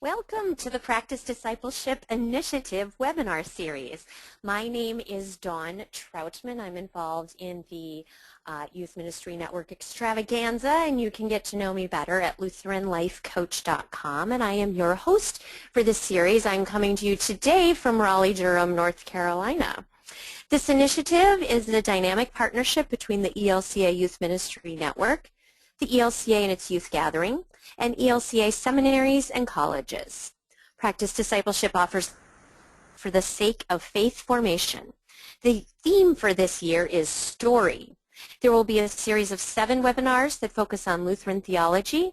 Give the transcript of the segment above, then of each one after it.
Welcome to the Practice Discipleship Initiative webinar series. My name is Dawn Troutman. I'm involved in the Youth Ministry Network Extravaganza, and you can get to know me better at LutheranLifeCoach.com, and I am your host for this series. I'm coming to you today from Raleigh-Durham, North Carolina. This initiative is a dynamic partnership between the ELCA Youth Ministry Network, the ELCA and its youth gathering, and ELCA seminaries and colleges. Practice Discipleship offers for the sake of faith formation. The theme for this year is Story. There will be a series of 7 webinars that focus on Lutheran theology,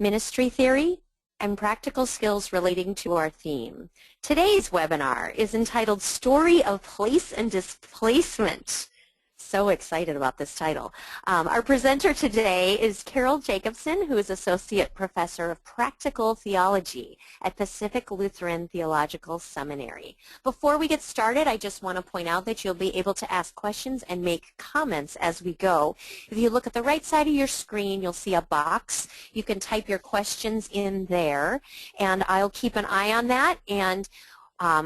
ministry theory, and practical skills relating to our theme. Today's webinar is entitled Story of Place and Displacement. So excited about this title. Our presenter today is Carol Jacobson, who is Associate Professor of Practical Theology at Pacific Lutheran Theological Seminary. Before we get started, I just want to point out that you'll be able to ask questions and make comments as we go. If you look at the right side of your screen, you'll see a box. You can type your questions in there, and I'll keep an eye on that and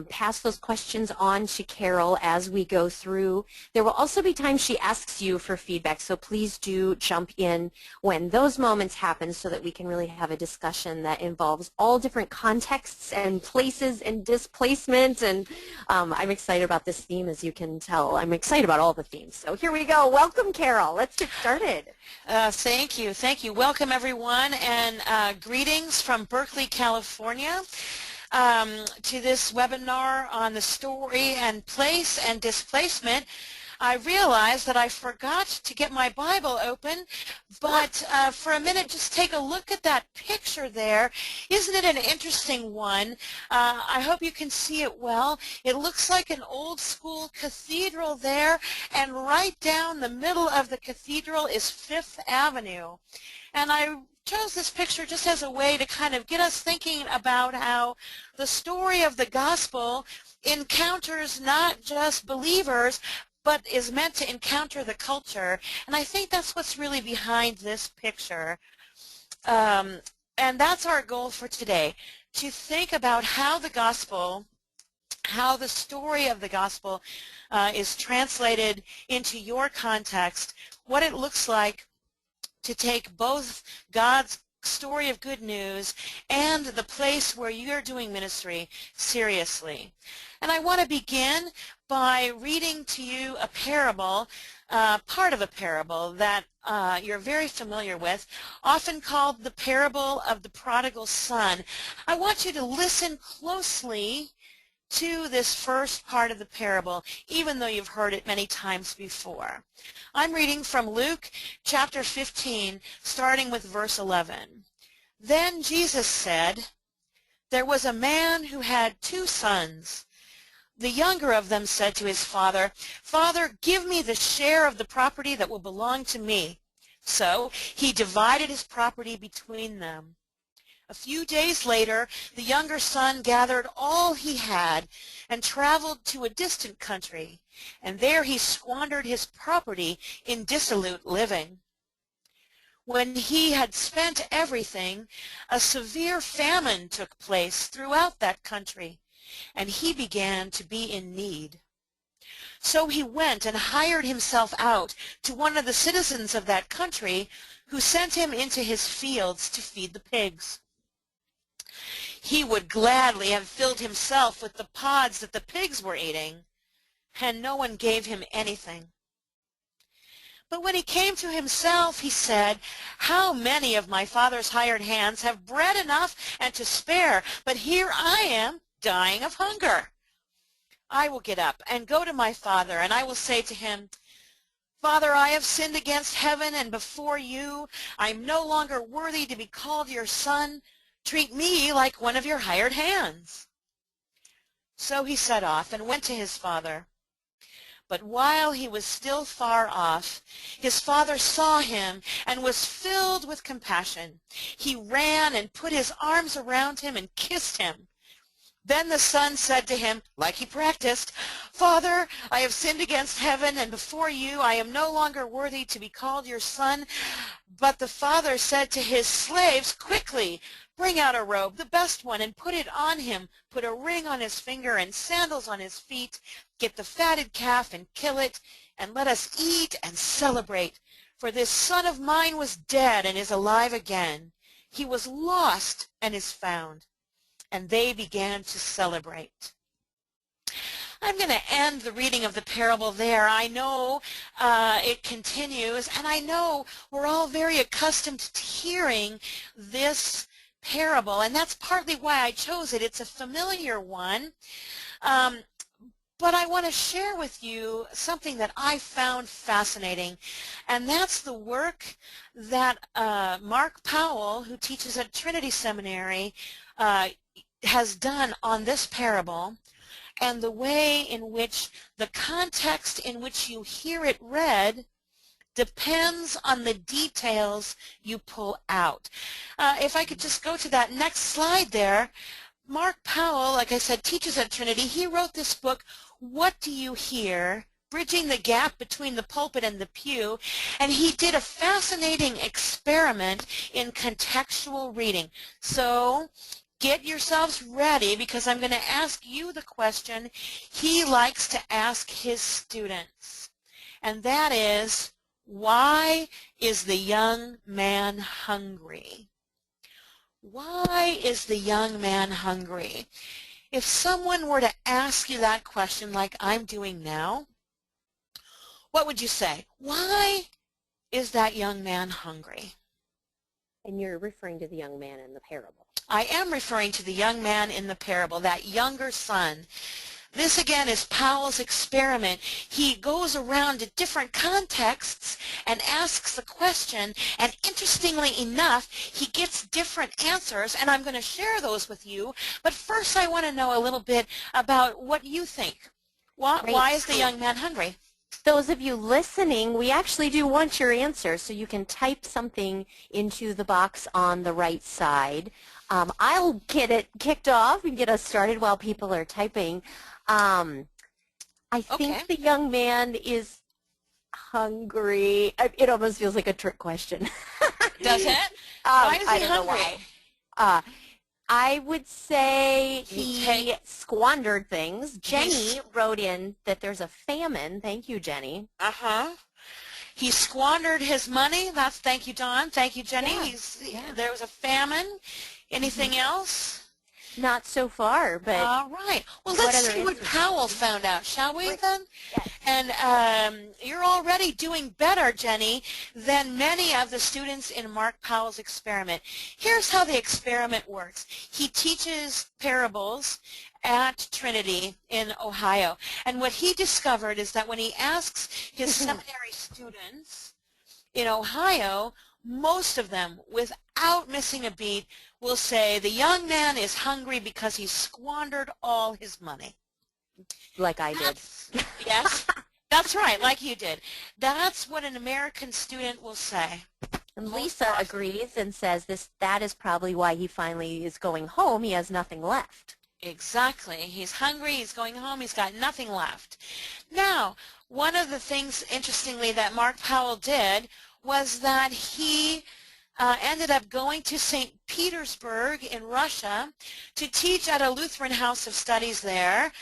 pass those questions on to Carol as we go through. There will also be times she asks you for feedback, so please do jump in when those moments happen so that we can really have a discussion that involves all different contexts and places and displacement. And I'm excited about this theme, as you can tell. I'm excited about all the themes. So here we go. Welcome, Carol. Let's get started. Thank you. Thank you. Welcome, everyone, and greetings from Berkeley, California. To this webinar on the story and place and displacement. I realized that I forgot to get my Bible open, but for a minute, just take a look at that picture there. Isn't it an interesting one? I hope you can see it well. It looks like an old school cathedral there, and right down the middle of the cathedral is Fifth Avenue. And I chose this picture just as a way to kind of get us thinking about how the story of the gospel encounters not just believers, but is meant to encounter the culture. And I think that's what's really behind this picture. And that's our goal for today, to think about how the gospel, how the story of the gospel is translated into your context, what it looks like to take both God's story of good news and the place where you're doing ministry seriously. And I want to begin by reading to you a parable, part of a parable that you're very familiar with, often called the parable of the prodigal son. I want you to listen closely to this first part of the parable, even though you've heard it many times before. I'm reading from Luke chapter 15, starting with verse 11. Then Jesus said, "There was a man who had 2 sons. The younger of them said to his father, 'Father, give me the share of the property that will belong to me.' So he divided his property between them. A few days later, the younger son gathered all he had and traveled to a distant country, and there he squandered his property in dissolute living. When he had spent everything, a severe famine took place throughout that country, and he began to be in need. So he went and hired himself out to one of the citizens of that country, who sent him into his fields to feed the pigs. He would gladly have filled himself with the pods that the pigs were eating, and no one gave him anything. But when he came to himself, he said, 'How many of my father's hired hands have bread enough and to spare, but here I am dying of hunger. I will get up and go to my father, and I will say to him, Father, I have sinned against heaven and before you. I am no longer worthy to be called your son. Treat me like one of your hired hands.' So he set off and went to his father. But while he was still far off, his father saw him and was filled with compassion. He ran and put his arms around him and kissed him. Then the son said to him, like he practiced, 'Father, I have sinned against heaven and before you. I am no longer worthy to be called your son.' But the father said to his slaves, 'Quickly, Bring out a robe, the best one, and put it on him. Put a ring on his finger and sandals on his feet. Get the fatted calf and kill it, and let us eat and celebrate. For this son of mine was dead and is alive again. He was lost and is found. And they began to celebrate. I'm going to end the reading of the parable there. I know it continues, and I know we're all very accustomed to hearing this parable, and that's partly why I chose it. It's a familiar one, but I want to share with you something that I found fascinating, and that's the work that Mark Powell, who teaches at Trinity Seminary, has done on this parable, and the way in which the context in which you hear it read depends on the details you pull out. If I could just go to that next slide there, Mark Powell, like I said, teaches at Trinity. He wrote this book, What Do You Hear? Bridging the Gap Between the Pulpit and the Pew, and he did a fascinating experiment in contextual reading. So get yourselves ready, because I'm going to ask you the question he likes to ask his students, and that is, why is the young man hungry? Why is the young man hungry? If someone were to ask you that question like I'm doing now, what would you say? Why is that young man hungry? And you're referring to the young man in the parable. I am referring to the young man in the parable, that younger son. This again is Powell's experiment. He goes around to different contexts and asks the question, and interestingly enough, he gets different answers, and I'm going to share those with you. But first I want to know a little bit about what you think. Why is the young man hungry? Those of you listening, we actually do want your answer, so you can type something into the box on the right side. I'll get it kicked off and get us started while people are typing. I think the young man is hungry. It almost feels like a trick question. Does it? Why is he hungry? I would say he squandered things. Jenny wrote in that there's a famine. Thank you, Jenny. He squandered his money. Thank you, Dawn. Thank you, Jenny. There was a famine. Anything else? Not so far, but all right. Well, let's see what Powell found out, shall we then? Yes. And you're already doing better, Jenny, than many of the students in Mark Powell's experiment. Here's how the experiment works. He teaches parables at Trinity in Ohio, and what he discovered is that when he asks his seminary students in Ohio, most of them, without missing a beat, will say the young man is hungry because he squandered all his money. Like I did. Yes, that's right, like you did. That's what an American student will say. And Lisa agrees and says that is probably why he finally is going home. He has nothing left. Exactly. He's hungry, he's going home, he's got nothing left. Now, one of the things, interestingly, that Mark Powell did was that he ended up going to St. Petersburg in Russia to teach at a Lutheran house of studies there.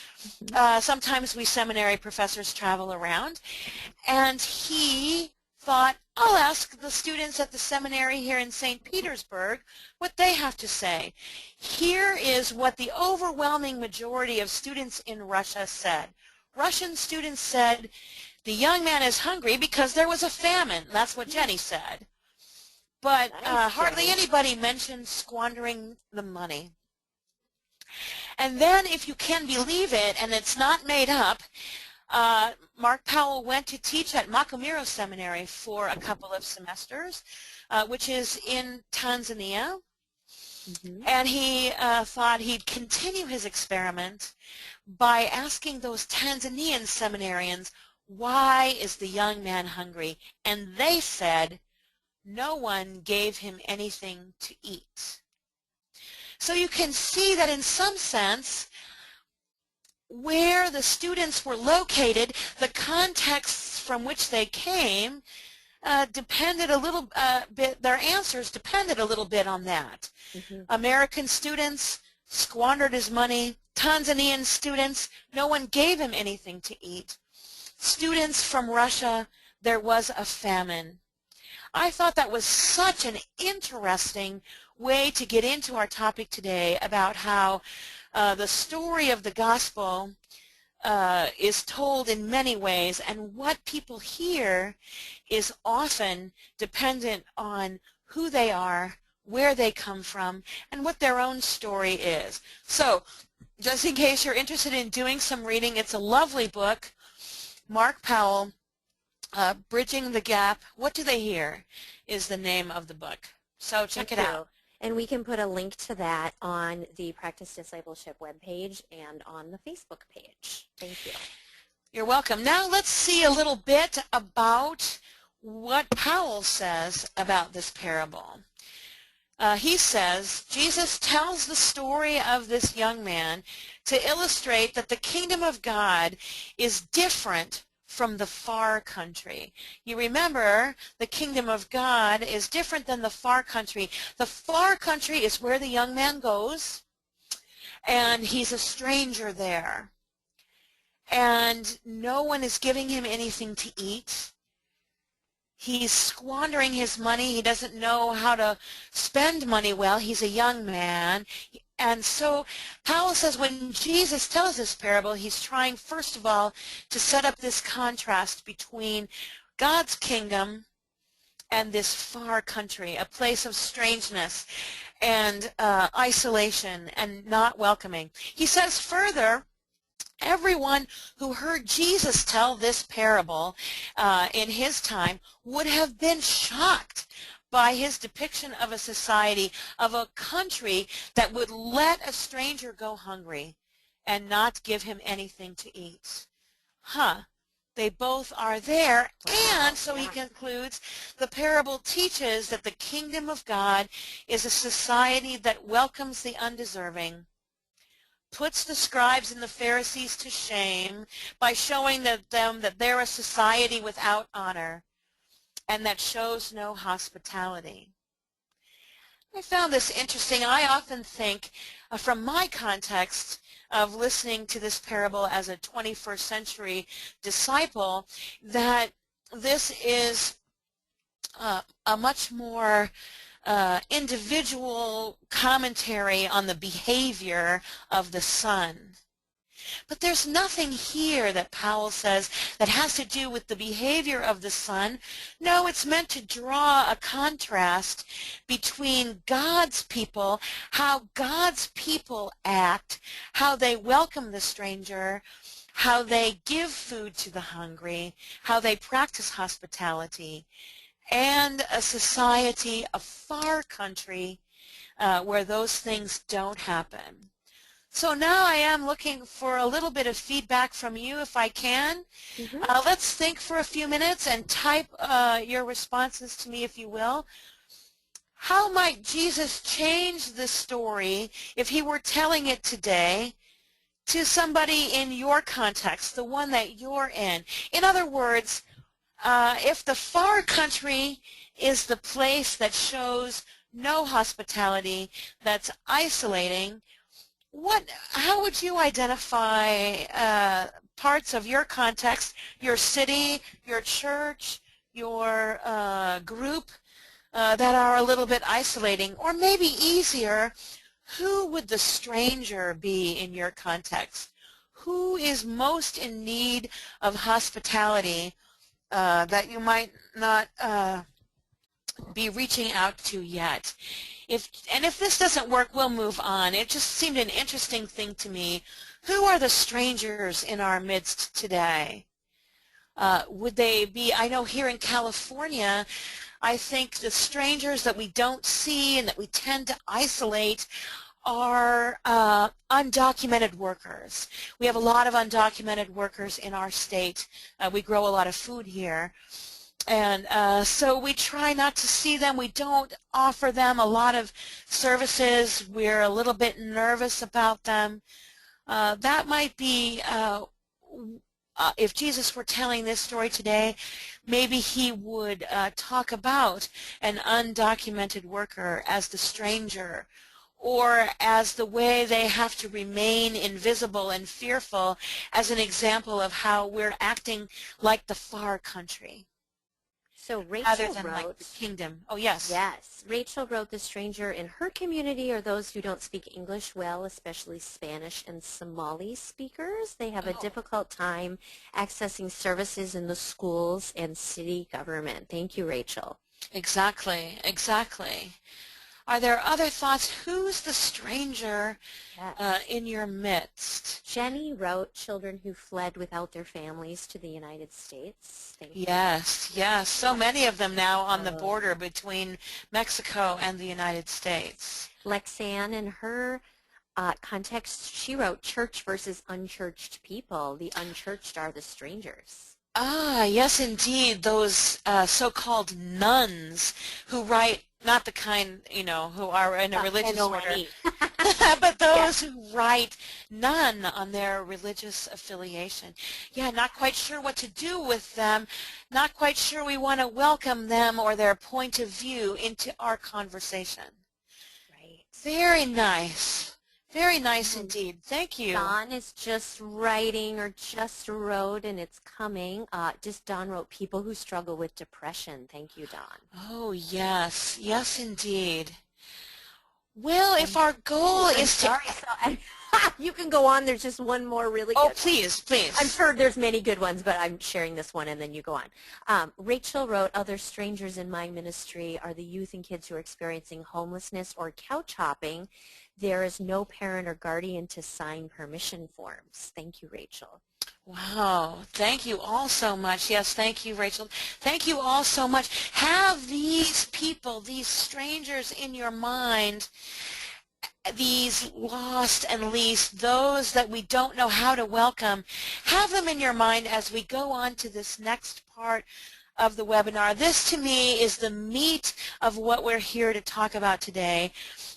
Sometimes we seminary professors travel around. And he thought, I'll ask the students at the seminary here in St. Petersburg what they have to say. Here is what the overwhelming majority of students in Russia said. Russian students said, the young man is hungry because there was a famine. That's what Jenny said. But hardly anybody mentioned squandering the money. And then, if you can believe it, and it's not made up, Mark Powell went to teach at Makumiro Seminary for a couple of semesters, which is in Tanzania. And he thought he'd continue his experiment by asking those Tanzanian seminarians, why is the young man hungry? And they said, no one gave him anything to eat. So you can see that in some sense, where the students were located, the contexts from which they came depended a little bit, their answers depended a little bit on that. Mm-hmm. American students squandered his money. Tanzanian students, no one gave him anything to eat. Students from Russia, there was a famine. I thought that was such an interesting way to get into our topic today about how the story of the gospel is told in many ways, and what people hear is often dependent on who they are, where they come from, and what their own story is. So, just in case you're interested in doing some reading, it's a lovely book. Mark Powell, Bridging the Gap, What Do They Hear, is the name of the book. So check it out. And we can put a link to that on the Practice Discipleship webpage and on the Facebook page. Thank you. You're welcome. Now let's see a little bit about what Powell says about this parable. He says, Jesus tells the story of this young man to illustrate that the kingdom of God is different from the far country. You remember, the kingdom of God is different than the far country. The far country is where the young man goes, and he's a stranger there. And no one is giving him anything to eat. He's squandering his money. He doesn't know how to spend money well. He's a young man. And so Powell says when Jesus tells this parable, he's trying, first of all, to set up this contrast between God's kingdom and this far country, a place of strangeness and isolation and not welcoming. He says further, everyone who heard Jesus tell this parable in his time would have been shocked by his depiction of a society, of a country that would let a stranger go hungry and not give him anything to eat. They both are there, and so he concludes, the parable teaches that the kingdom of God is a society that welcomes the undeserving, puts the scribes and the Pharisees to shame by showing them that they're a society without honor and that shows no hospitality. I found this interesting. I often think, from my context of listening to this parable as a 21st century disciple, that this is a much more individual commentary on the behavior of the Son. But there's nothing here that Powell says that has to do with the behavior of the Son. No, it's meant to draw a contrast between God's people, how God's people act, how they welcome the stranger, how they give food to the hungry, how they practice hospitality, and a society, a far country, where those things don't happen. So now I am looking for a little bit of feedback from you, if I can. Mm-hmm. Let's think for a few minutes and type your responses to me, if you will. How might Jesus change the story if he were telling it today to somebody in your context, the one that you're in? In other words, if the far country is the place that shows no hospitality, that's isolating, how would you identify parts of your context, your city, your church, your group that are a little bit isolating? Or maybe easier, who would the stranger be in your context? Who is most in need of hospitality that you might not be reaching out to yet? If this doesn't work, we'll move on. It just seemed an interesting thing to me. Who are the strangers in our midst today? Would they be, I know here in California, I think the strangers that we don't see and that we tend to isolate are undocumented workers. We have a lot of undocumented workers in our state. We grow a lot of food here. And so we try not to see them. We don't offer them a lot of services. We're a little bit nervous about them. That might be if Jesus were telling this story today, maybe he would talk about an undocumented worker as the stranger, or as the way they have to remain invisible and fearful, as an example of how we're acting like the far country So rather Rachel than like the wrote, kingdom. Oh, yes. yes, Rachel wrote the stranger in her community are those who don't speak English well, especially Spanish and Somali speakers. They have a Oh, difficult time accessing services in the schools and city government. Thank you, Rachel. exactly, exactly. Are there other thoughts? Who's the stranger Yes. in your midst? Jenny wrote children who fled without their families to the United States. Thank you. Yes, yes. So many of them now on the Oh. border between Mexico and the United States. Lexanne, in her context, she wrote church versus unchurched people. The unchurched are the strangers. Ah, yes, indeed. Those so-called nuns who write, not the kind, who are in a religious order, N-O-N-E. but Yes. those who write none on their religious affiliation. Yeah, not quite sure what to do with them, not quite sure we want to welcome them or their point of view into our conversation. Right. Very nice. Very nice And indeed. Thank you. Don is just writing or just wrote, and it's coming. Don wrote people who struggle with depression. Thank you, Don. Oh, yes. Yes, indeed. Well, if And our goal I'm is to... sorry, you can go on. There's just one more really Oh, good one. please, please. I'm sure there's many good ones, but I'm sharing this one, and then you go on. Rachel wrote, other strangers in my ministry are the youth and kids who are experiencing homelessness or couch hopping. There is no parent or guardian to sign permission forms. Thank you, Rachel. Wow. Thank you all so much. Yes, thank you, Rachel. Thank you all so much. Have these people, these strangers in your mind, these lost and least, those that we don't know how to welcome, have them in your mind as we go on to this next part of the webinar. This, to me, is the meat of what we're here to talk about today,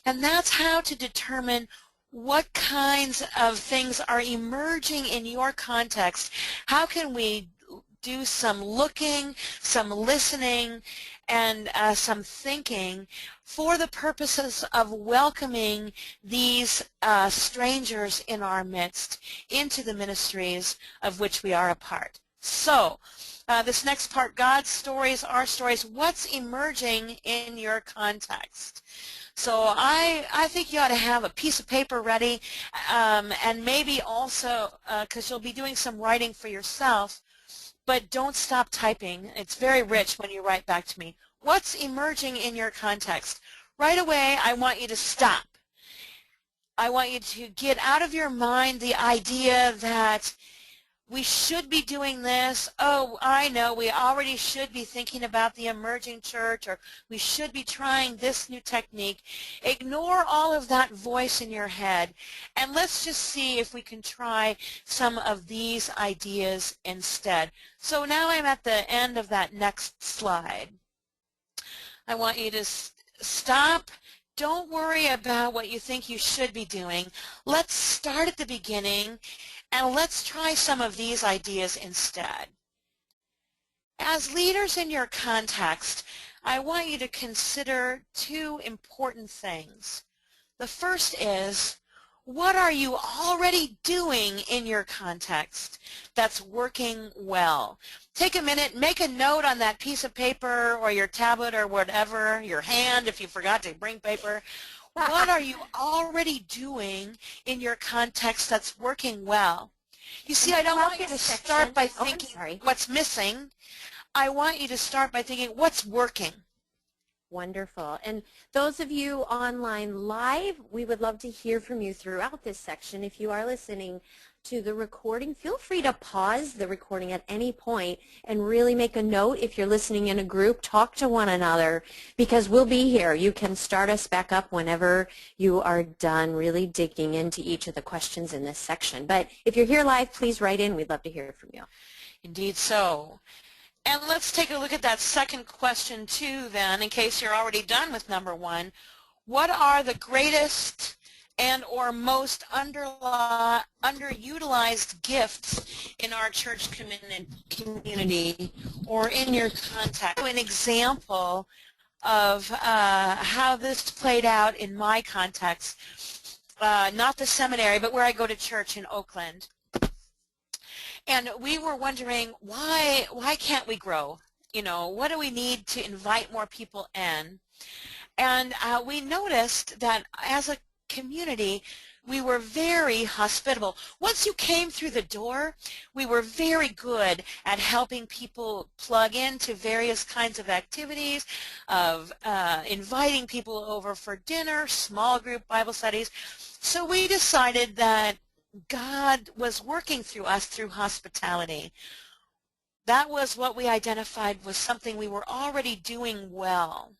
and that's how to determine what kinds of things are emerging in your context. How can we do some looking, some listening, and some thinking for the purposes of welcoming these strangers in our midst into the ministries of which we are a part. So, this next part, God's stories, our stories, what's emerging in your context? So I think you ought to have a piece of paper ready, and maybe also, because you'll be doing some writing for yourself, but don't stop typing. It's very rich when you write back to me. What's emerging in your context? Right away, I want you to stop. I want you to get out of your mind the idea that we should be doing this. Oh, I know, we already should be thinking about the emerging church, or we should be trying this new technique. Ignore all of that voice in your head, and let's just see if we can try some of these ideas instead. So now I'm at the end of that next slide. I want you to stop. Don't worry about what you think you should be doing. Let's start at the beginning, and let's try some of these ideas instead. As leaders in your context, I want you to consider two important things. The first is, what are you already doing in your context that's working well? Take a minute, make a note on that piece of paper or your tablet or whatever, your hand if you forgot to bring paper. What are you already doing in your context that's working well? You see, I don't want you to start by thinking what's missing. I want you to start by thinking what's working. Wonderful. And those of you online live, we would love to hear from you throughout this section. If you are listening to the recording, feel free to pause the recording at any point and really make a note. If you're listening in a group, talk to one another, because we'll be here. You can start us back up whenever you are done really digging into each of the questions in this section. But if you're here live, please write in. We'd love to hear from you. Indeed so. And let's take a look at that second question too then, in case you're already done with number one. What are the greatest and or most underutilized gifts in our church community or in your context. An example of how this played out in my context, not the seminary, but where I go to church in Oakland. And we were wondering, why can't we grow? You know, what do we need to invite more people in? And we noticed that as a community, we were very hospitable. Once you came through the door, we were very good at helping people plug into various kinds of activities, of inviting people over for dinner, small group Bible studies. So we decided that God was working through us through hospitality. That was what we identified was something we were already doing well.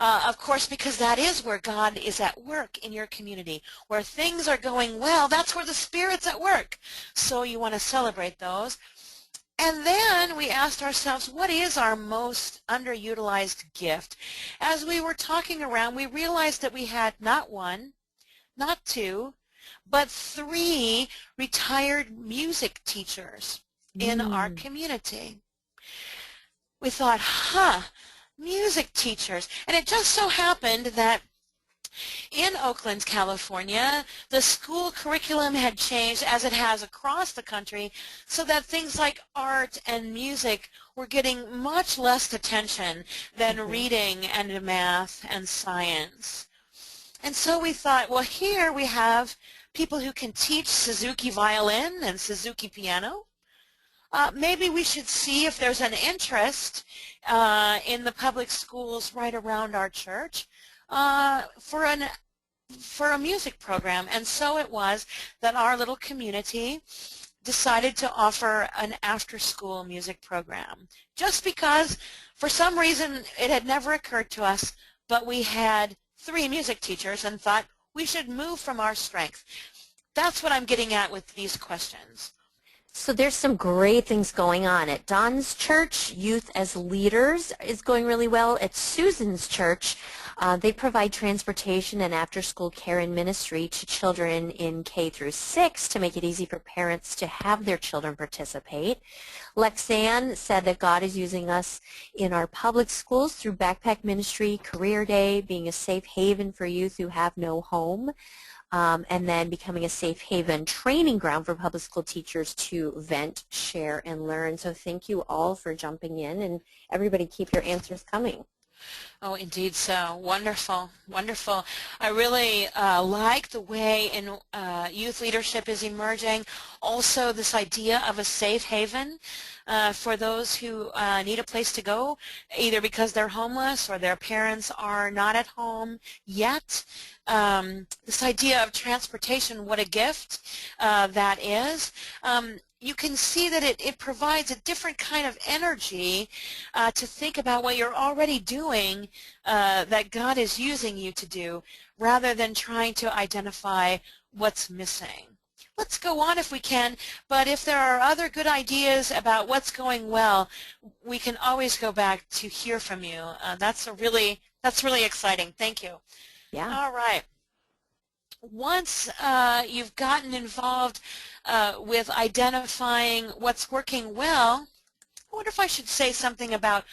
Of course, because that is where God is at work in your community. Where things are going well, that's where the Spirit's at work. So you want to celebrate those. And then we asked ourselves, what is our most underutilized gift? As we were talking around, we realized that we had not one, not two, but 3 retired music teachers in our community. We thought, music teachers. And it just so happened that in Oakland, California, the school curriculum had changed, as it has across the country, so that things like art and music were getting much less attention than reading and math and science. And so we thought, well, here we have people who can teach Suzuki violin and Suzuki piano. Maybe we should see if there's an interest in the public schools right around our church for a music program. And so it was that our little community decided to offer an after-school music program, just because for some reason it had never occurred to us, but we had 3 music teachers and thought we should move from our strength. That's what I'm getting at with these questions. So there's some great things going on. At Don's church, Youth as Leaders is going really well. At Susan's church, they provide transportation and after-school care and ministry to children in K through 6 to make it easy for parents to have their children participate. Lexanne said that God is using us in our public schools through backpack ministry, career day, being a safe haven for youth who have no home. And then becoming a safe haven training ground for public school teachers to vent, share, and learn. So thank you all for jumping in, and everybody keep your answers coming. Oh, indeed so. Wonderful, wonderful. I really like the way in youth leadership is emerging. Also, this idea of a safe haven for those who need a place to go, either because they're homeless or their parents are not at home yet. This idea of transportation, what a gift that is. You can see that it provides a different kind of energy to think about what you're already doing that God is using you to do, rather than trying to identify what's missing. Let's go on if we can, but if there are other good ideas about what's going well, we can always go back to hear from you. That's really exciting. Thank you. Yeah. All right. Once you've gotten involved with identifying what's working well, I wonder if I should say something about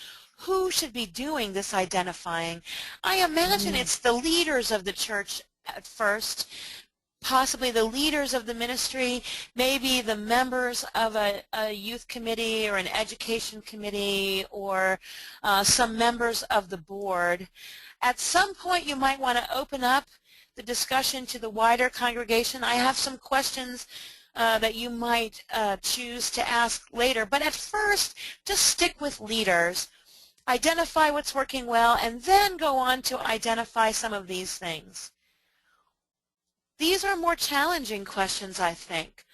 who should be doing this identifying. I imagine it's the leaders of the church at first, possibly the leaders of the ministry, maybe the members of a youth committee or an education committee, or some members of the board. At some point you might want to open up the discussion to the wider congregation. I have some questions that you might choose to ask later, but at first just stick with leaders, identify what's working well, and then go on to identify some of these things. These are more challenging questions, I think.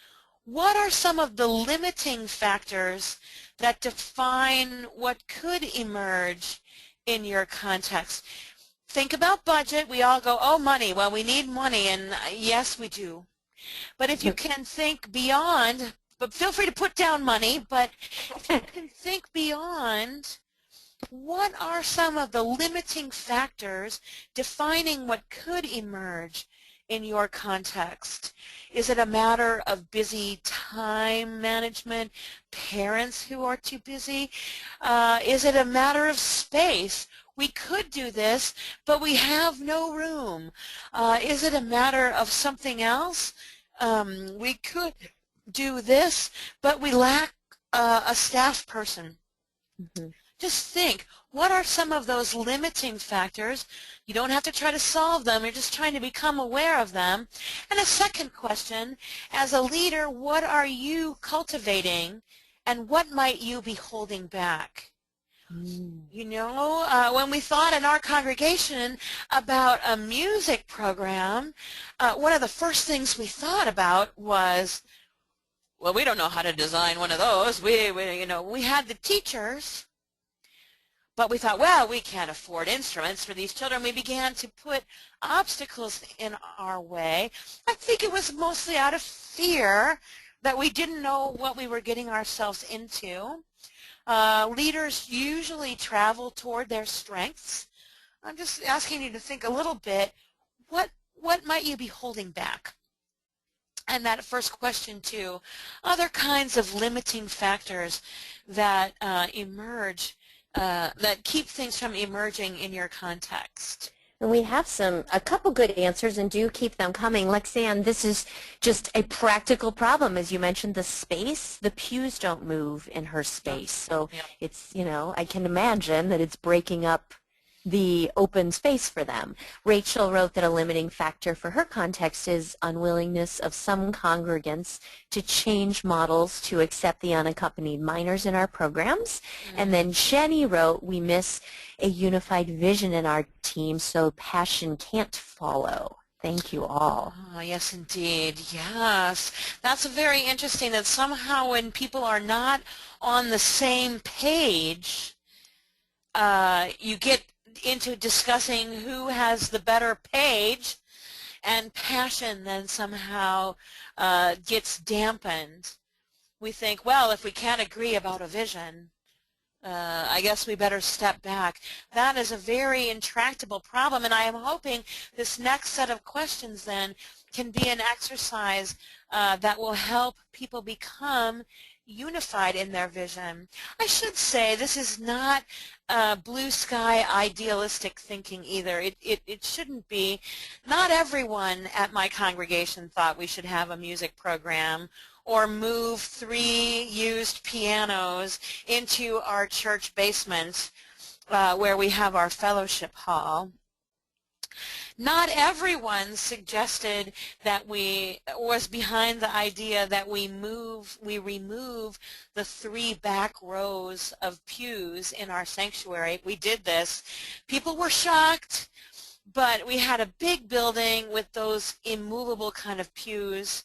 What are some of the limiting factors that define what could emerge in your context? Think about budget. We all go, oh, money. Well, we need money, and yes, we do. But if you can think beyond, but feel free to put down money, but if you can think beyond, what are some of the limiting factors defining what could emerge in your context? Is it a matter of busy time management, parents who are too busy? Is it a matter of space? We could do this, but we have no room. Is it a matter of something else? We could do this, but we lack a staff person. Mm-hmm. Just think, what are some of those limiting factors? You don't have to try to solve them, you're just trying to become aware of them. And a second question, as a leader, what are you cultivating and what might you be holding back? You know, when we thought in our congregation about a music program, one of the first things we thought about was, well, we don't know how to design one of those. We had the teachers, but we thought, well, we can't afford instruments for these children. We began to put obstacles in our way. I think it was mostly out of fear that we didn't know what we were getting ourselves into. Leaders usually travel toward their strengths. I'm just asking you to think a little bit, what might you be holding back? And that first question too, other kinds of limiting factors that emerge, that keep things from emerging in your context. And we have a couple good answers, and do keep them coming. Lexanne, this is just a practical problem. As you mentioned, the space, the pews don't move in her space. So it's, you know, I can imagine that it's breaking up the open space for them. Rachel wrote that a limiting factor for her context is unwillingness of some congregants to change models to accept the unaccompanied minors in our programs. Mm-hmm. And then Jenny wrote, we miss a unified vision in our team, so passion can't follow. Thank you all. Oh, yes, indeed. Yes. That's very interesting that somehow when people are not on the same page, you get into discussing who has the better page, and passion then somehow gets dampened. We think, well, if we can't agree about a vision, I guess we better step back. That is a very intractable problem, and I am hoping this next set of questions then can be an exercise that will help people become unified in their vision. I should say this is not blue sky idealistic thinking either. It shouldn't be. Not everyone at my congregation thought we should have a music program or move 3 used pianos into our church basement where we have our fellowship hall. Not everyone suggested that was behind the idea that we remove the 3 back rows of pews in our sanctuary. We did this. People were shocked, but we had a big building with those immovable kind of pews.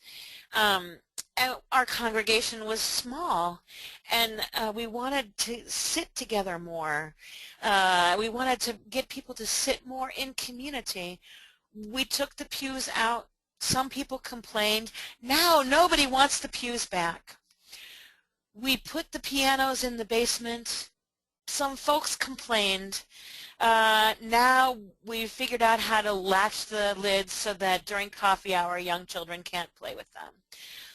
Our congregation was small, and we wanted to sit together more. We wanted to get people to sit more in community. We took the pews out. Some people complained. Now nobody wants the pews back. We put the pianos in the basement. Some folks complained. Now we figured out how to latch the lids so that during coffee hour young children can't play with them.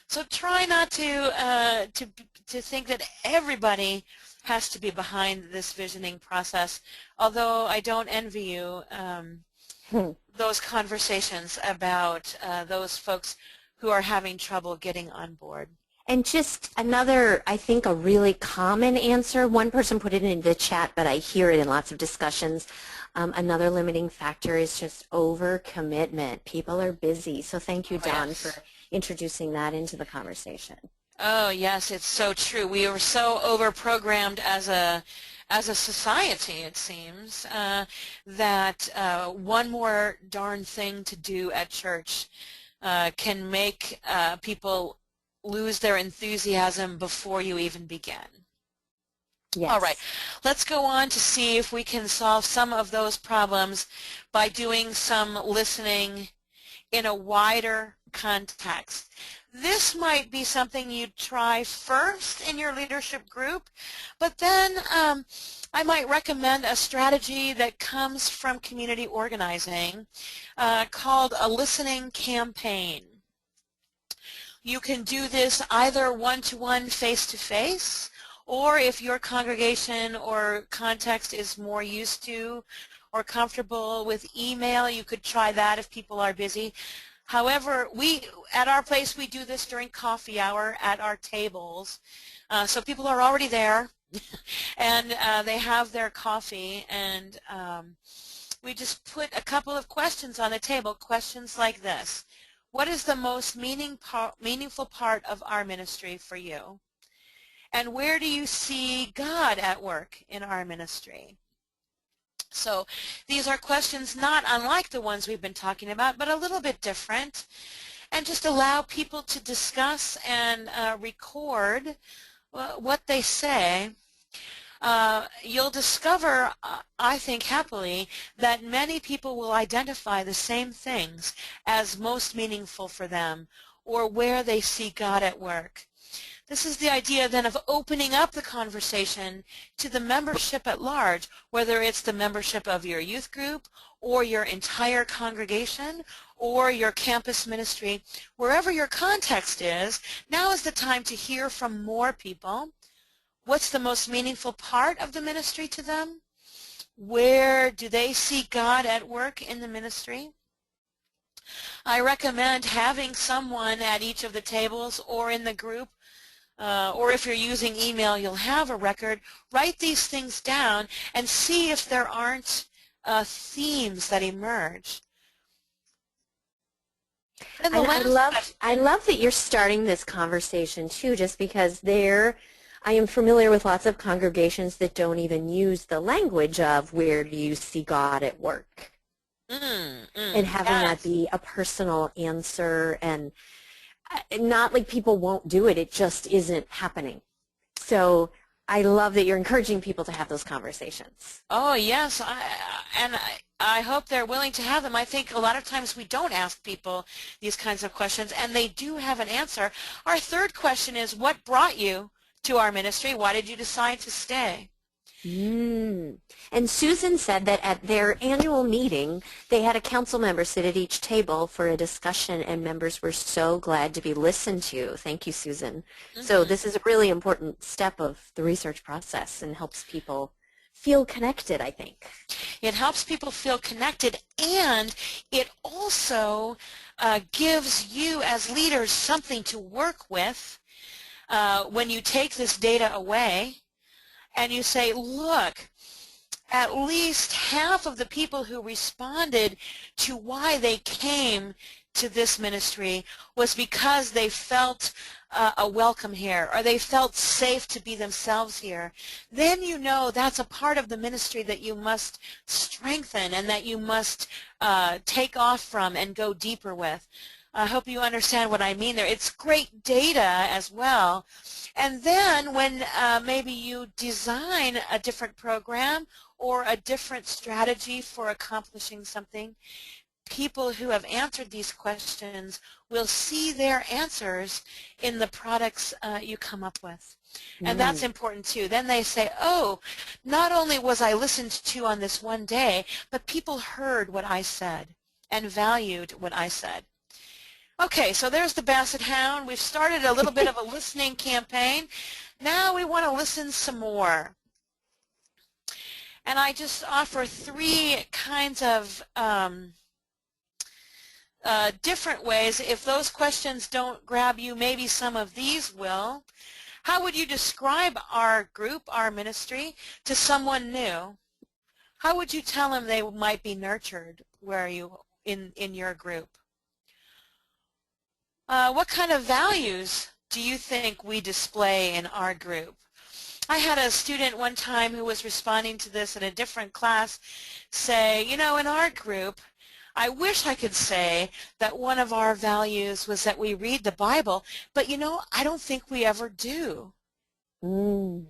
So try not to think that everybody has to be behind this visioning process, although I don't envy you those conversations about those folks who are having trouble getting on board. And just another, I think, a really common answer. One person put it in the chat, but I hear it in lots of discussions. Another limiting factor is just overcommitment. People are busy. So thank you, Don, for introducing that into the conversation. Oh, yes, it's so true. We are so overprogrammed as a society, it seems, that one more darn thing to do at church can make people lose their enthusiasm before you even begin. Yes. All right, let's go on to see if we can solve some of those problems by doing some listening in a wider context. This might be something you try first in your leadership group, but then I might recommend a strategy that comes from community organizing called a listening campaign. You can do this either one-to-one, face-to-face, or if your congregation or context is more used to or comfortable with email, you could try that if people are busy. However, at our place, we do this during coffee hour at our tables. So people are already there, and they have their coffee, and we just put a couple of questions on the table, questions like this. What is the most meaningful part of our ministry for you? And where do you see God at work in our ministry? So these are questions not unlike the ones we've been talking about, but a little bit different, and just allow people to discuss and record what they say. You'll discover, I think happily, that many people will identify the same things as most meaningful for them, or where they see God at work. This is the idea then of opening up the conversation to the membership at large, whether it's the membership of your youth group or your entire congregation or your campus ministry. Wherever your context is, now is the time to hear from more people. What's the most meaningful part of the ministry to them? Where do they see God at work in the ministry? I recommend having someone at each of the tables or in the group, or if you're using email, you'll have a record. Write these things down and see if there aren't themes that emerge. And I love that you're starting this conversation too, just because I am familiar with lots of congregations that don't even use the language of where do you see God at work. And having that be a personal answer, and not like people won't do it, it just isn't happening. So I love that you're encouraging people to have those conversations. Oh, yes, I hope they're willing to have them. I think a lot of times we don't ask people these kinds of questions, and they do have an answer. Our third question is, what brought you to our ministry? Why did you decide to stay? And Susan said that at their annual meeting, they had a council member sit at each table for a discussion, and members were so glad to be listened to. Thank you, Susan. So this is a really important step of the research process and helps people feel connected, I think. It helps people feel connected, and it also gives you as leaders something to work with when you take this data away and you say, look, at least half of the people who responded to why they came to this ministry was because they felt a welcome here, or they felt safe to be themselves here. Then you know that's a part of the ministry that you must strengthen and that you must take off from and go deeper with. I hope you understand what I mean there. It's great data as well. And then when maybe you design a different program or a different strategy for accomplishing something, people who have answered these questions will see their answers in the products you come up with. And that's important too. Then they say, oh, not only was I listened to on this one day, but people heard what I said and valued what I said. Okay, so there's the Basset Hound. We've started a little bit of a listening campaign. Now we want to listen some more. And I just offer three kinds of different ways. If those questions don't grab you, maybe some of these will. How would you describe our group, our ministry, to someone new? How would you tell them they might be nurtured where you in your group? What kind of values do you think we display in our group? I had a student one time who was responding to this in a different class say, you know, in our group, I wish I could say that one of our values was that we read the Bible, but you know, I don't think we ever do. And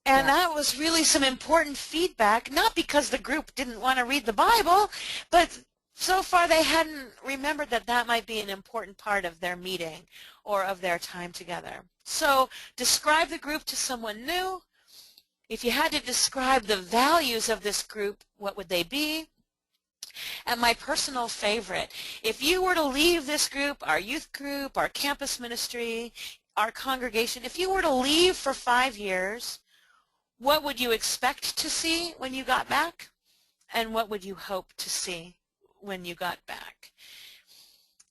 that was really some important feedback, not because the group didn't want to read the Bible, but so far they hadn't remembered that that might be an important part of their meeting or of their time together. So describe the group to someone new. If you had to describe the values of this group, what would they be? And my personal favorite, if you were to leave this group, our youth group, our campus ministry, our congregation, if you were to leave for 5 years, what would you expect to see when you got back? And what would you hope to see when you got back?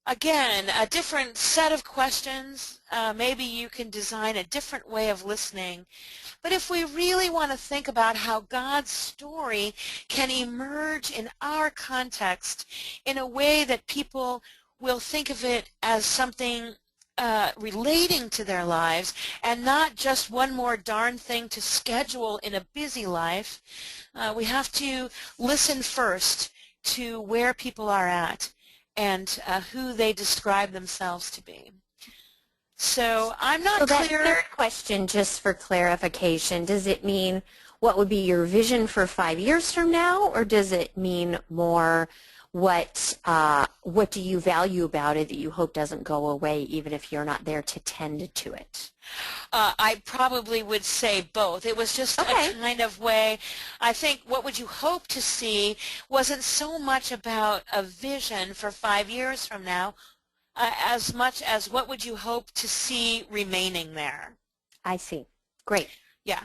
Again, a different set of questions. Maybe you can design a different way of listening. But if we really want to think about how God's story can emerge in our context in a way that people will think of it as something relating to their lives and not just one more darn thing to schedule in a busy life, we have to listen first to where people are at and who they describe themselves to be. So I'm not clear. So that third question, just for clarification, does it mean what would be your vision for 5 years from now, or does it mean more what do you value about it that you hope doesn't go away even if you're not there to tend to it? I probably would say both. It was just a kind of way. I think what would you hope to see wasn't so much about a vision for 5 years from now as much as what would you hope to see remaining there. I see. Great. Yeah.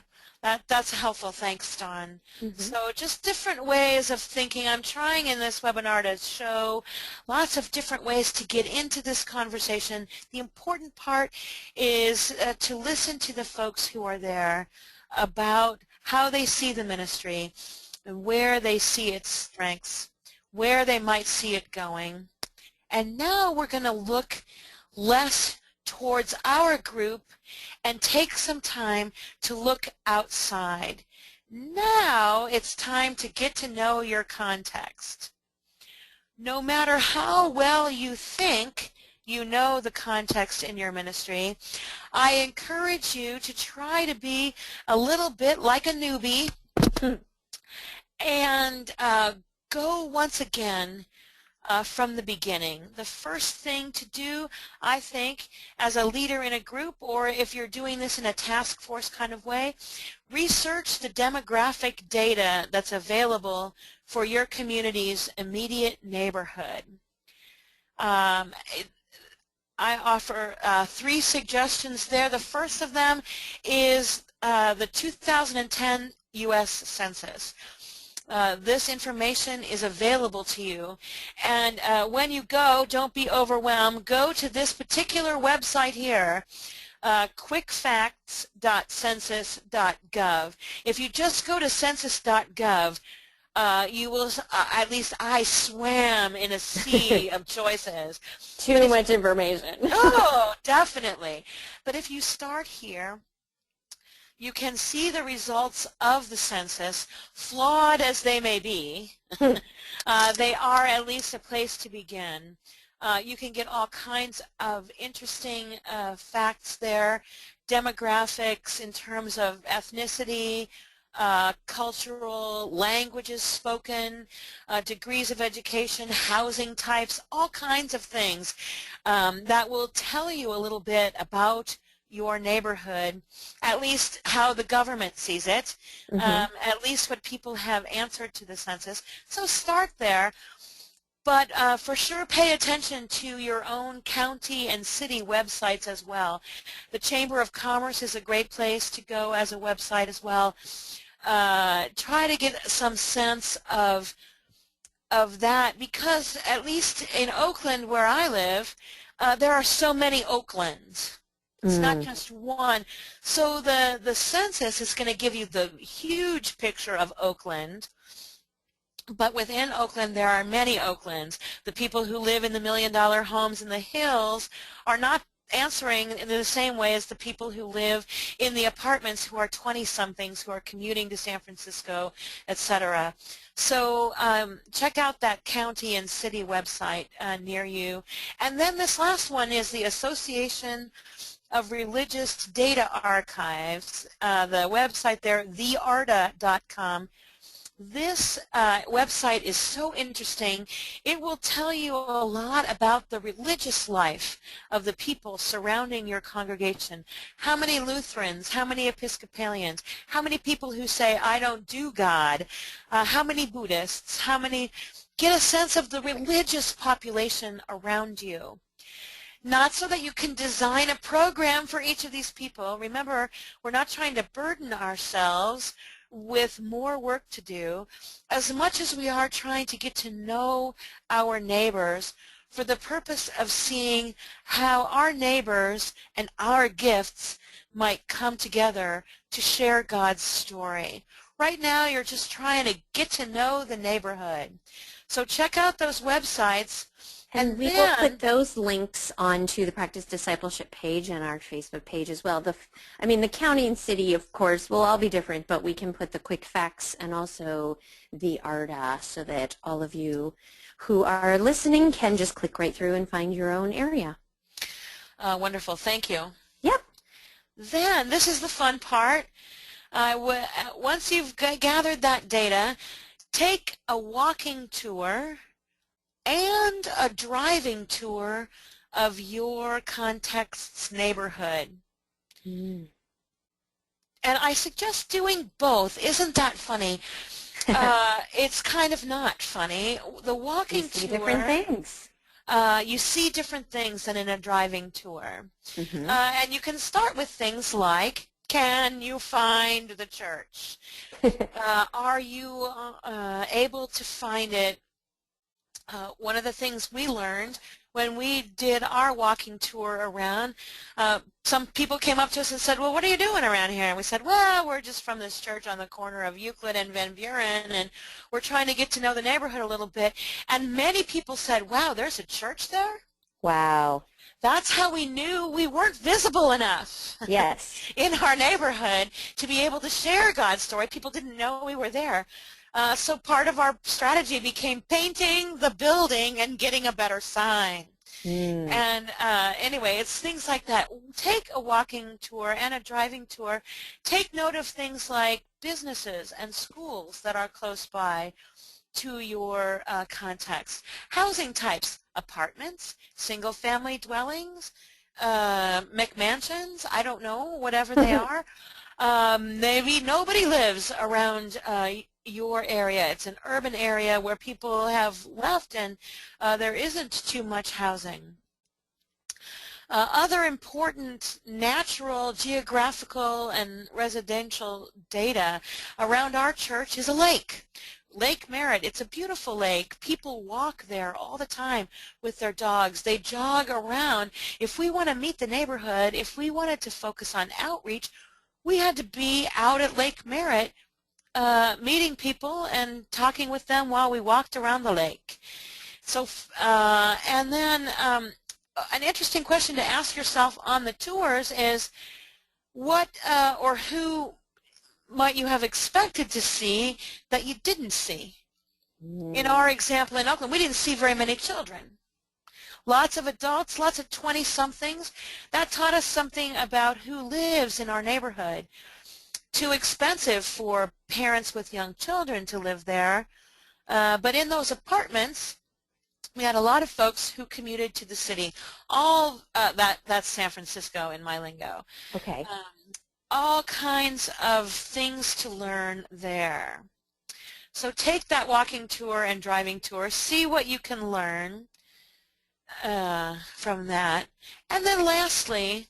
That's helpful. Thanks, Dawn. So just different ways of thinking. I'm trying in this webinar to show lots of different ways to get into this conversation. The important part is to listen to the folks who are there about how they see the ministry and where they see its strengths, where they might see it going. And now we're going to look less towards our group and take some time to look outside. Now it's time to get to know your context. No matter how well you think you know the context in your ministry, I encourage you to try to be a little bit like a newbie and go once again from the beginning. The first thing to do, I think, as a leader in a group, or if you're doing this in a task force kind of way, research the demographic data that's available for your community's immediate neighborhood. I offer 3 suggestions there. The first of them is the 2010 U.S. Census. This information is available to you, and when you go, don't be overwhelmed. Go to this particular website here, quickfacts.census.gov. If you just go to census.gov, you will, at least I swam in a sea of choices. Too much information. Oh, definitely. But if you start here, you can see the results of the census, flawed as they may be. They are at least a place to begin. You can get all kinds of interesting facts there, demographics in terms of ethnicity, cultural, languages spoken, degrees of education, housing types, all kinds of things that will tell you a little bit about your neighborhood, at least how the government sees it, at least what people have answered to the census. So start there, but for sure pay attention to your own county and city websites as well. The Chamber of Commerce is a great place to go as a website as well. Try to get some sense of that, because at least in Oakland, where I live, there are so many Oaklands. It's not just one. So the census is going to give you the huge picture of Oakland, but within Oakland there are many Oaklands. The people who live in the million-dollar homes in the hills are not answering in the same way as the people who live in the apartments who are 20-somethings who are commuting to San Francisco, etc. So check out that county and city website near you. And then this last one is the Association of Religious Data Archives, the website there, thearda.com. This website is so interesting. It will tell you a lot about the religious life of the people surrounding your congregation. How many Lutherans, how many Episcopalians, how many people who say, I don't do God, how many Buddhists, how many, get a sense of the religious population around you. Not so that you can design a program for each of these people. Remember, we're not trying to burden ourselves with more work to do, as much as we are trying to get to know our neighbors for the purpose of seeing how our neighbors and our gifts might come together to share God's story. Right now, you're just trying to get to know the neighborhood. So check out those websites. And we will put those links onto the Practice Discipleship page and our Facebook page as well. I mean, the county and city, of course, will all be different, but we can put the quick facts and also the ARDA so that all of you who are listening can just click right through and find your own area. Wonderful. Thank you. Yep. Then, this is the fun part. Once you've gathered that data, take a walking tour and a driving tour of your context's neighborhood. And I suggest doing both. Isn't that funny? It's kind of not funny. The walking tour, different things. You see different things than in a driving tour. And you can start with things like, can you find the church? Are you able to find it? One of the things we learned when we did our walking tour around, some people came up to us and said, well, what are you doing around here? And we said, well, we're just from this church on the corner of Euclid and Van Buren, and we're trying to get to know the neighborhood a little bit. And many people said, wow, there's a church there? Wow. That's how we knew we weren't visible enough. Yes. In our neighborhood to be able to share God's story. People didn't know we were there. So part of our strategy became painting the building and getting a better sign. And anyway, it's things like that. Take a walking tour and a driving tour. Take note of things like businesses and schools that are close by to your context. Housing types, apartments, single-family dwellings, McMansions, I don't know, whatever they are. Maybe nobody lives around your area. It's an urban area where people have left and there isn't too much housing. Other important natural, geographical, and residential data around our church is a lake. Lake Merritt. It's a beautiful lake. People walk there all the time with their dogs. They jog around. If we want to meet the neighborhood, if we wanted to focus on outreach, we had to be out at Lake Merritt meeting people and talking with them while we walked around the lake. So, and then an interesting question to ask yourself on the tours is what or who might you have expected to see that you didn't see? In our example in Oakland, we didn't see very many children. Lots of adults, lots of 20-somethings. That taught us something about who lives in our neighborhood. Too expensive for parents with young children to live there. But in those apartments, we had a lot of folks who commuted to the city. All that's San Francisco in my lingo. Okay. All kinds of things to learn there. So take that walking tour and driving tour, see what you can learn from that. And then lastly,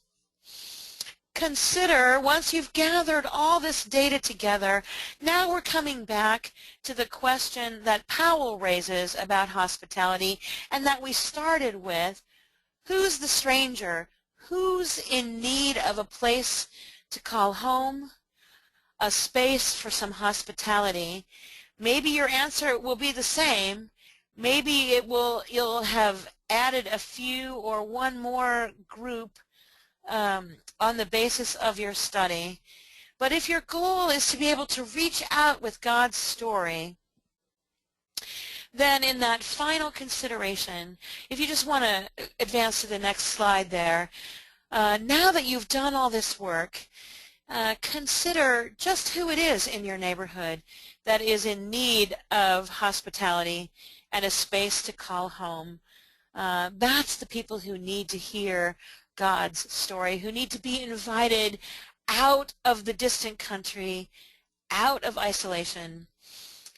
consider, once you've gathered all this data together, now we're coming back to the question that Powell raises about hospitality and that we started with, who's the stranger? Who's in need of a place to call home, a space for some hospitality? Maybe your answer will be the same. Maybe you'll have added a few or one more group on the basis of your study. But if your goal is to be able to reach out with God's story, then in that final consideration, if you just want to advance to the next slide there, now that you've done all this work, consider just who it is in your neighborhood that is in need of hospitality and a space to call home. That's the people who need to hear God's story, who need to be invited out of the distant country, out of isolation,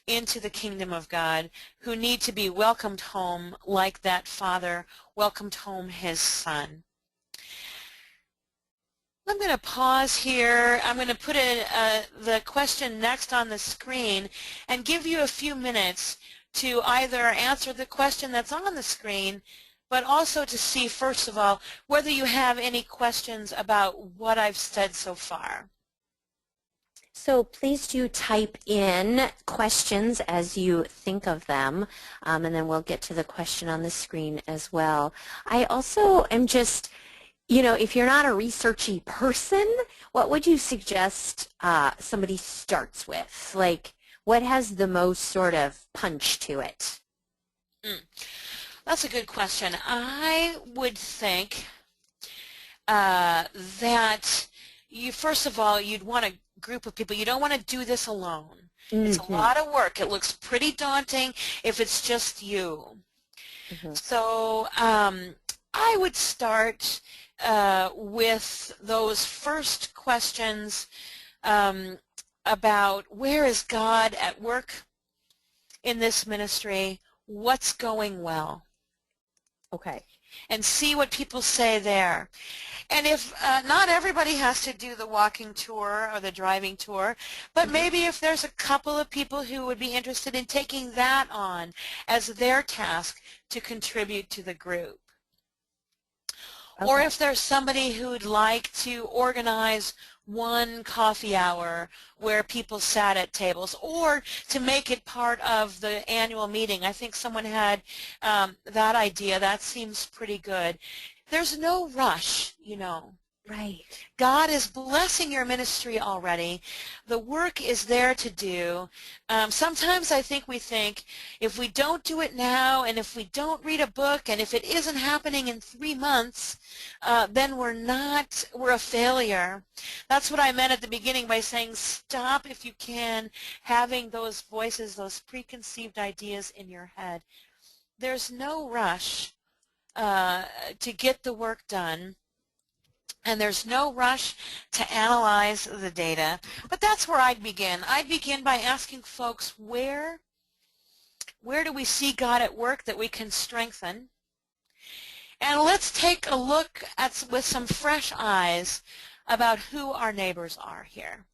into the kingdom of God, who need to be welcomed home like that father welcomed home his son. I'm going to pause here. I'm going to put the question next on the screen and give you a few minutes to either answer the question that's on the screen, but also to see, first of all, whether you have any questions about what I've said so far. So please do type in questions as you think of them, and then we'll get to the question on the screen as well. I also am just, you know, if you're not a researchy person, what would you suggest somebody starts with? Like, what has the most sort of punch to it? That's a good question. I would think that you, first of all, you'd want a group of people. You don't want to do this alone. It's a lot of work. It looks pretty daunting if it's just you. So I would start with those first questions about where is God at work in this ministry, what's going well. Okay. And see what people say there. And if not everybody has to do the walking tour or the driving tour, but maybe if there's a couple of people who would be interested in taking that on as their task to contribute to the group. Okay. Or if there's somebody who'd like to organize one coffee hour where people sat at tables, or to make it part of the annual meeting. I think someone had that idea. That seems pretty good. There's no rush, you know. Right. God is blessing your ministry already. The work is there to do. Sometimes I think we think if we don't do it now, and if we don't read a book, and if it isn't happening in 3 months, then we're a failure. That's what I meant at the beginning by saying stop, if you can, having those voices, those preconceived ideas in your head. There's no rush to get the work done. And there's no rush to analyze the data. But that's where I'd begin. I'd begin by asking folks, where do we see God at work that we can strengthen? And let's take a look at, with some fresh eyes, about who our neighbors are here.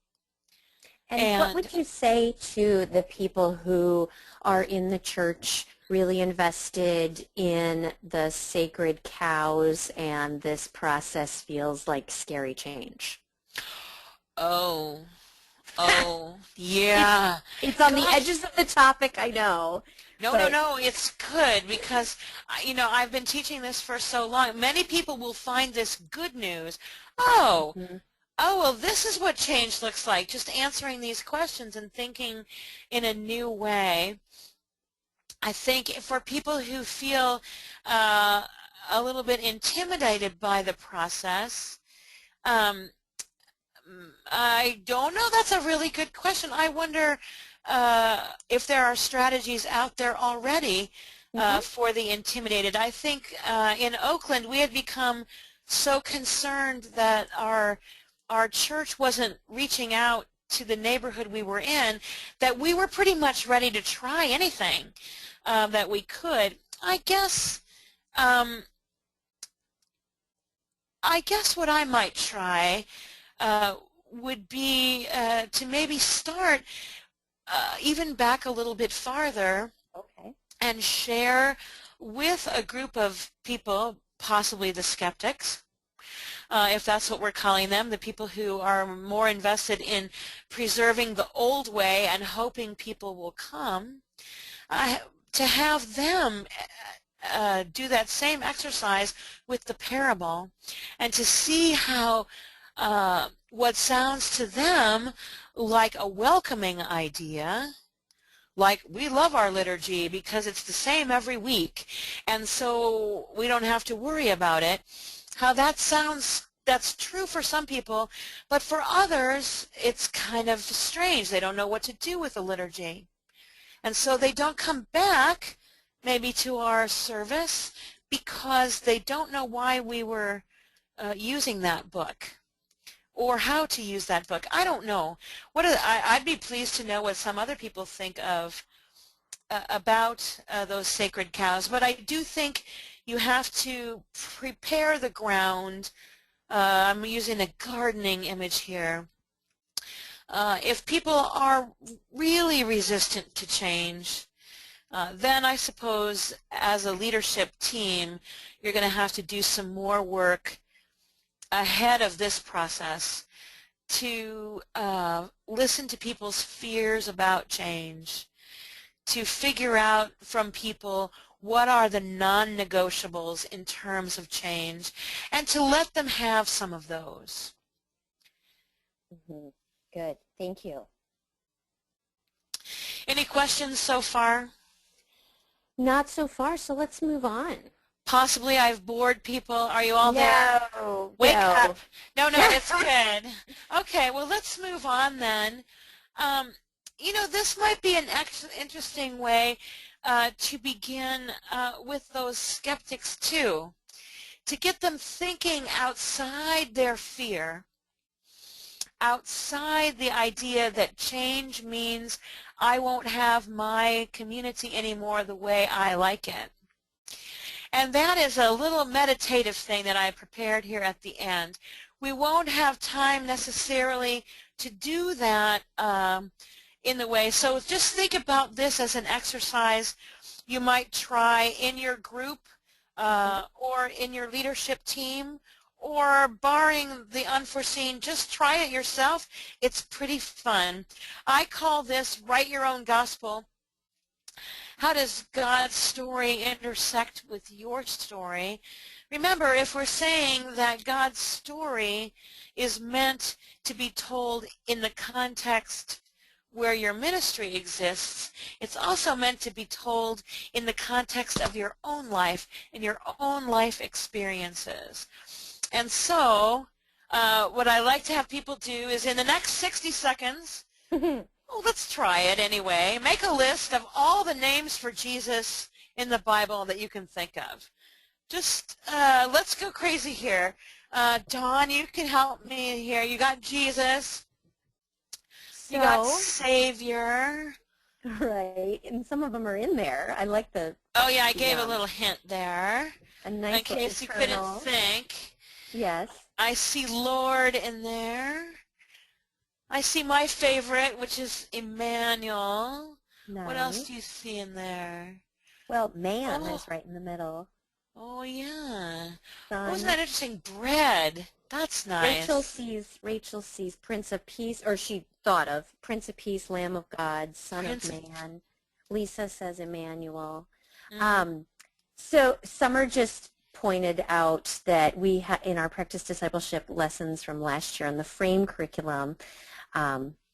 And what would you say to the people who are in the church really invested in the sacred cows and this process feels like scary change? Oh, yeah. It's on the edges of the topic, I know. No, it's good because, you know, I've been teaching this for so long. Many people will find this good news. Oh, well, this is what change looks like, just answering these questions and thinking in a new way. I think for people who feel a little bit intimidated by the process, I don't know. That's a really good question. I wonder if there are strategies out there already for the intimidated. I think in Oakland we had become so concerned that our church wasn't reaching out to the neighborhood we were in that we were pretty much ready to try anything that we could. I guess what I might try would be to maybe start even back a little bit farther, and share with a group of people, possibly the skeptics, if that's what we're calling them, the people who are more invested in preserving the old way and hoping people will come, to have them do that same exercise with the parable, and to see how what sounds to them like a welcoming idea, like we love our liturgy because it's the same every week and so we don't have to worry about it, how that sounds that's true for some people, but for others it's kind of strange. They don't know what to do with the liturgy. And so they don't come back maybe to our service because they don't know why we were using that book or how to use that book. I don't know. I'd be pleased to know what some other people think of about those sacred cows, but I do think you have to prepare the ground. I'm using a gardening image here. If people are really resistant to change, then I suppose as a leadership team, you're going to have to do some more work ahead of this process to listen to people's fears about change, to figure out from people what are the non-negotiables in terms of change, and to let them have some of those. Mm-hmm. Good. Thank you. Any questions so far? Not so far, so let's move on. Possibly I've bored people. Are you all there? Wake up. No, it's good. Okay, well, let's move on then. You know, this might be an interesting way to begin with those skeptics too, to get them thinking outside their fear, outside the idea that change means I won't have my community anymore the way I like it. And that is a little meditative thing that I prepared here at the end. We won't have time necessarily to do that in the way. So just think about this as an exercise you might try in your group or in your leadership team, or barring the unforeseen, just try it yourself. It's pretty fun. I call this Write Your Own Gospel. How does God's story intersect with your story? Remember, if we're saying that God's story is meant to be told in the context where your ministry exists, it's also meant to be told in the context of your own life and your own life experiences. And so what I like to have people do is in the next 60 seconds, well, let's try it anyway, make a list of all the names for Jesus in the Bible that you can think of. Just let's go crazy here. Dawn, you can help me here. You got Jesus. You got Savior. Right, and some of them are in there. I like the... Oh, yeah, I gave a little hint there. A nice in case you couldn't think. Yes. I see Lord in there. I see my favorite, which is Emmanuel. Nice. What else do you see in there? Well, man is right in the middle. Oh, yeah. Son. Wasn't that interesting? Bread. That's nice. Rachel sees Prince of Peace, or she thought of Prince of Peace, Lamb of God, Son of Man. Lisa says Emmanuel. So Summer just pointed out that we in our practice discipleship lessons from last year on the frame curriculum,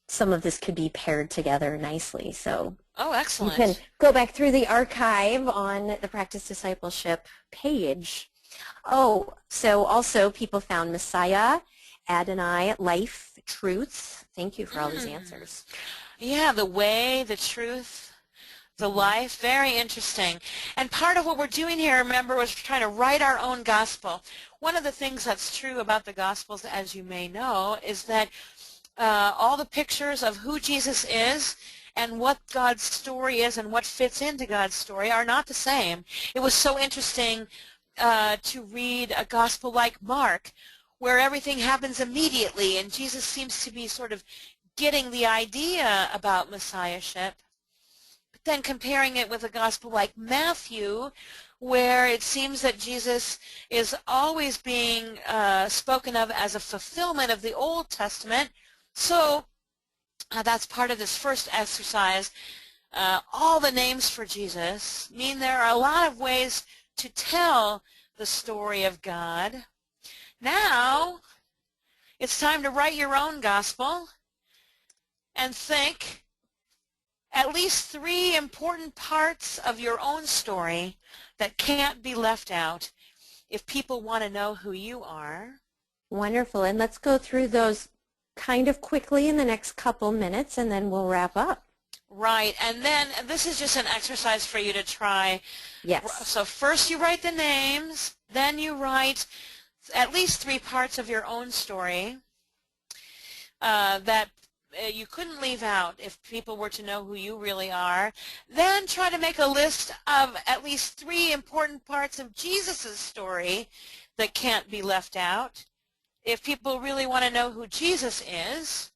some of this could be paired together nicely. So excellent. You can go back through the archive on the practice discipleship page. So also people found Messiah, Adonai, life, truth. Thank you for all these answers. Yeah, the way, the truth, the life, very interesting. And part of what we're doing here, remember, was trying to write our own gospel. One of the things that's true about the Gospels, as you may know, is that all the pictures of who Jesus is and what God's story is and what fits into God's story are not the same. It was so interesting to read a gospel like Mark, where everything happens immediately and Jesus seems to be sort of getting the idea about messiahship. But then comparing it with a gospel like Matthew, where it seems that Jesus is always being spoken of as a fulfillment of the Old Testament. So that's part of this first exercise. All the names for Jesus mean there are a lot of ways to tell the story of God. Now, it's time to write your own gospel and think at least 3 important parts of your own story that can't be left out if people want to know who you are. Wonderful. And let's go through those kind of quickly in the next couple minutes, and then we'll wrap up. Right, and then this is just an exercise for you to try. Yes. So first you write the names, then you write at least 3 parts of your own story that you couldn't leave out if people were to know who you really are. Then try to make a list of at least 3 important parts of Jesus' story that can't be left out if people really want to know who Jesus is.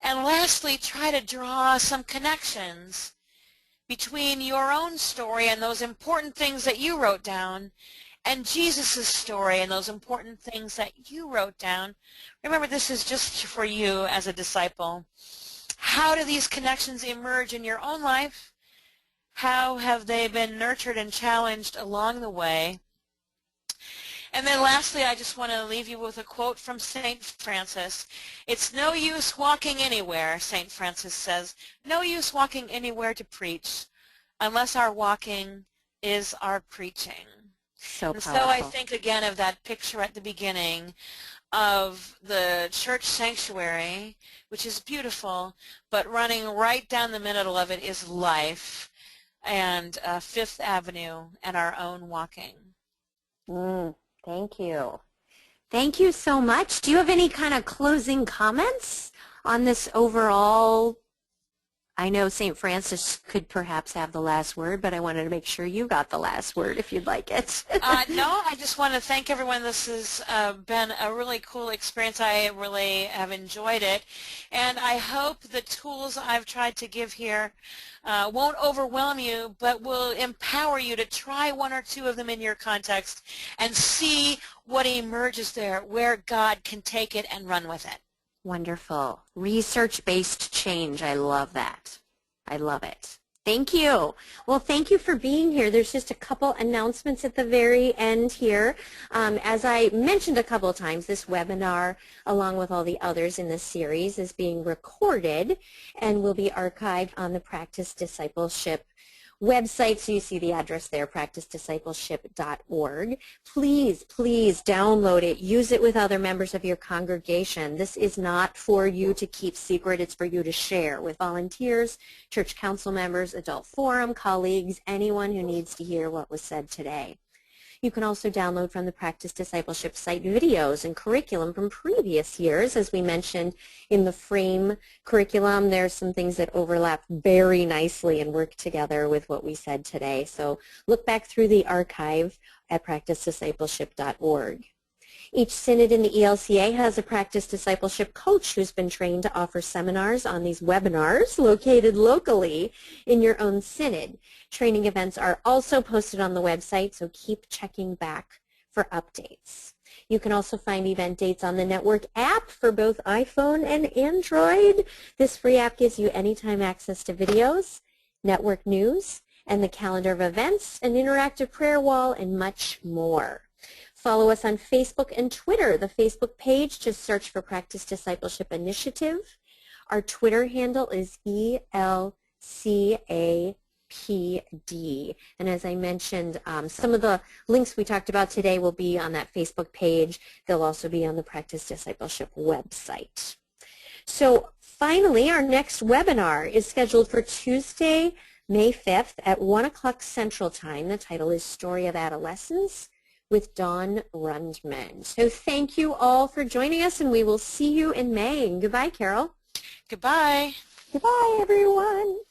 And lastly, try to draw some connections between your own story and those important things that you wrote down and Jesus' story and those important things that you wrote down. Remember, this is just for you as a disciple. How do these connections emerge in your own life? How have they been nurtured and challenged along the way? And then lastly, I just want to leave you with a quote from St. Francis. It's no use walking anywhere, St. Francis says, no use walking anywhere to preach unless our walking is our preaching. So and powerful. So I think again of that picture at the beginning of the church sanctuary, which is beautiful, but running right down the middle of it is life and Fifth Avenue and our own walking. Thank you. Thank you so much. Do you have any kind of closing comments on this overall? I know St. Francis could perhaps have the last word, but I wanted to make sure you got the last word if you'd like it. No, I just want to thank everyone. This has been a really cool experience. I really have enjoyed it. And I hope the tools I've tried to give here won't overwhelm you, but will empower you to try 1 or 2 of them in your context and see what emerges there, where God can take it and run with it. Wonderful. Research-based change. I love that. I love it. Thank you. Well, thank you for being here. There's just a couple announcements at the very end here. As I mentioned a couple of times, this webinar, along with all the others in this series, is being recorded and will be archived on the Practice Discipleship website. So you see the address there, practicediscipleship.org. Please, please download it. Use it with other members of your congregation. This is not for you to keep secret. It's for you to share with volunteers, church council members, adult forum, colleagues, anyone who needs to hear what was said today. You can also download from the Practice Discipleship site videos and curriculum from previous years. As we mentioned in the FRAME curriculum, there's some things that overlap very nicely and work together with what we said today. So look back through the archive at practicediscipleship.org. Each synod in the ELCA has a practice discipleship coach who's been trained to offer seminars on these webinars located locally in your own synod. Training events are also posted on the website, so keep checking back for updates. You can also find event dates on the network app for both iPhone and Android. This free app gives you anytime access to videos, network news, and the calendar of events, an interactive prayer wall, and much more. Follow us on Facebook and Twitter. The Facebook page, just search for Practice Discipleship Initiative. Our Twitter handle is ELCAPD. And as I mentioned, some of the links we talked about today will be on that Facebook page. They'll also be on the Practice Discipleship website. So finally, our next webinar is scheduled for Tuesday, May 5th at 1 o'clock Central Time. The title is Story of Adolescence, with Dawn Rundman. So thank you all for joining us, and we will see you in May. And goodbye, Carol. Goodbye. Goodbye, everyone.